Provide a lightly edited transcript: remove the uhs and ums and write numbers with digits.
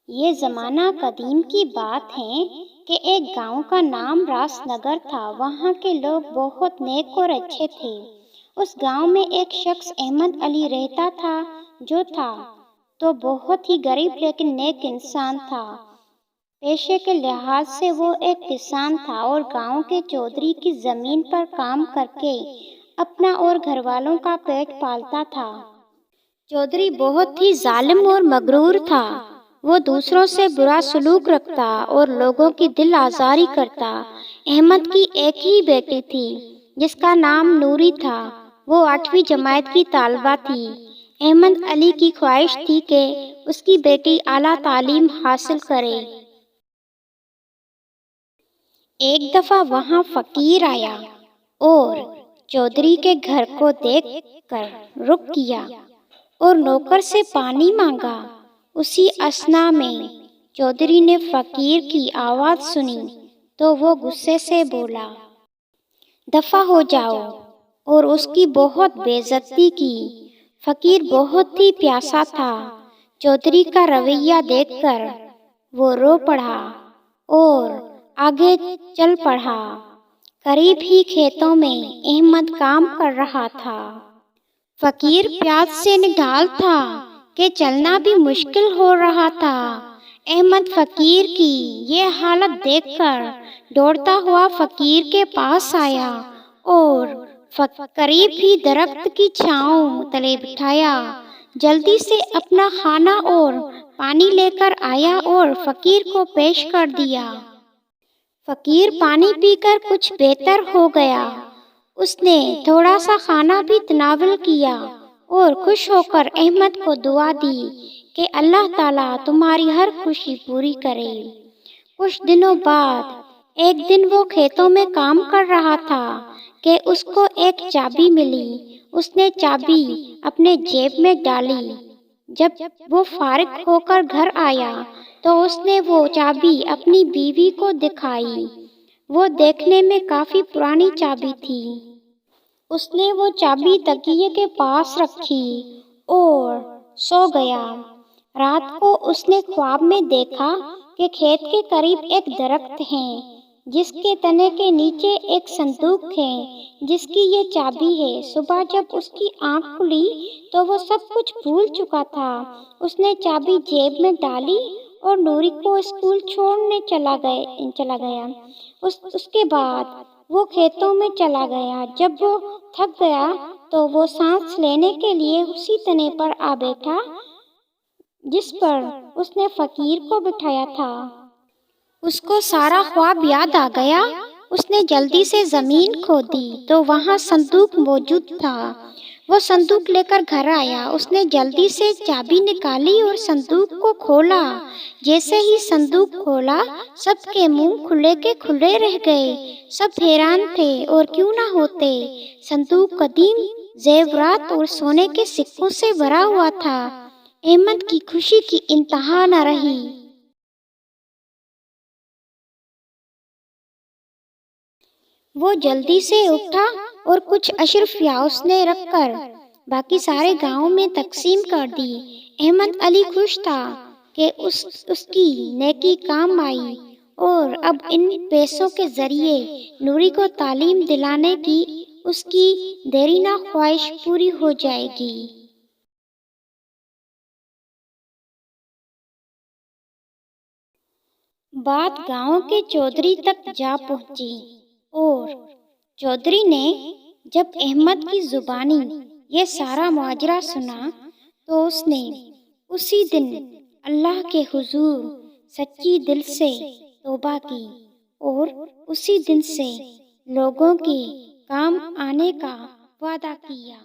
یہ زمانہ قدیم کی بات ہے کہ ایک گاؤں کا نام راس نگر تھا۔ وہاں کے لوگ بہت نیک اور اچھے تھے۔ اس گاؤں میں ایک شخص احمد علی رہتا تھا جو تھا تو بہت ہی غریب لیکن نیک انسان تھا۔ پیشے کے لحاظ سے وہ ایک کسان تھا اور گاؤں کے چودھری کی زمین پر کام کر کے اپنا اور گھر والوں کا پیٹ پالتا تھا۔ چودھری بہت ہی ظالم اور مغرور تھا۔ وہ دوسروں سے برا سلوک رکھتا اور لوگوں کی دل آزاری کرتا۔ احمد کی ایک ہی بیٹی تھی جس کا نام نوری تھا۔ وہ 8ویں جماعت کی طالبہ تھی۔ احمد علی کی خواہش تھی کہ اس کی بیٹی اعلیٰ تعلیم حاصل کرے۔ ایک دفعہ وہاں فقیر آیا اور چودھری کے گھر کو دیکھ کر رک گیا اور نوکر سے پانی مانگا۔ اسی اثنا میں چودھری نے فقیر کی آواز سنی تو وہ غصے سے بولا، دفع ہو جاؤ، اور اس کی بہت بے عزتی کی۔ فقیر بہت ہی پیاسا تھا۔ چودھری کا رویہ دیکھ کر وہ رو پڑا اور آگے چل پڑا۔ قریب ہی کھیتوں میں احمد کام کر رہا تھا۔ فقیر پیاس سے نڈال تھا کہ چلنا بھی مشکل ہو رہا تھا۔ احمد فقیر کی یہ حالت دیکھ کر دوڑتا ہوا فقیر کے پاس آیا اور قریب ہی درخت کی چھاؤں تلے بٹھایا۔ جلدی سے اپنا کھانا اور پانی لے کر آیا اور فقیر کو پیش کر دیا۔ فقیر پانی پی کر کچھ بہتر ہو گیا۔ اس نے تھوڑا سا کھانا بھی تناول کیا اور خوش ہو کر احمد کو دعا دی کہ اللہ تعالیٰ تمہاری ہر خوشی پوری کرے۔ کچھ دنوں بعد ایک دن وہ کھیتوں میں کام کر رہا تھا کہ اس کو ایک چابی ملی۔ اس نے چابی اپنے جیب میں ڈالی۔ جب وہ فارغ ہو کر گھر آیا تو اس نے وہ چابی اپنی بیوی کو دکھائی۔ وہ دیکھنے میں کافی پرانی چابی تھی۔ اس نے وہ چابی تکیے کے پاس رکھی اور سو گیا۔ رات کو اس نے خواب میں دیکھا کہ کھیت کے قریب ایک درخت ہے جس کے تنے کے نیچے ایک صندوق ہے جس کی یہ چابی ہے۔ صبح جب اس کی آنکھ کھلی تو وہ سب کچھ بھول چکا تھا۔ اس نے چابی جیب میں ڈالی اور نوری کو اسکول چھوڑنے چلا گیا۔ اس کے بعد وہ کھیتوں میں چلا گیا۔ جب وہ تھک گیا تو وہ سانس لینے کے لیے اسی تنے پر آ بیٹھا جس پر اس نے فقیر کو بٹھایا تھا۔ اس کو سارا خواب یاد آ گیا۔ اس نے جلدی سے زمین کھودی تو وہاں صندوق موجود تھا۔ وہ صندوق لے کر گھر آیا۔ اس نے جلدی سے چابی نکالی اور صندوق کو کھولا۔ جیسے ہی صندوق کھولا سب کے منہ کھلے کے کھلے رہ گئے۔ سب حیران تھے اور کیوں نہ ہوتے۔ صندوق قدیم زیورات اور سونے کے سکوں سے بھرا ہوا تھا۔ احمد کی خوشی کی انتہا نہ رہی۔ وہ جلدی سے اٹھا اور کچھ اشرفیاء اس نے رکھ کر باقی سارے گاؤں میں تقسیم کر دی۔ احمد علی خوش تھا کہ اس کی نیکی کام آئی اور اب ان پیسوں کے ذریعے نوری کو تعلیم دلانے کی اس کی دیرینہ خواہش پوری ہو جائے گی۔ بات گاؤں کے چودھری تک جا پہنچی اور چودھری نے جب احمد کی زبانی یہ سارا ماجرا سنا تو اس نے اسی دن اللہ کے حضور سچی دل سے توبہ کی اور اسی دن سے لوگوں کے کام آنے کا وعدہ کیا۔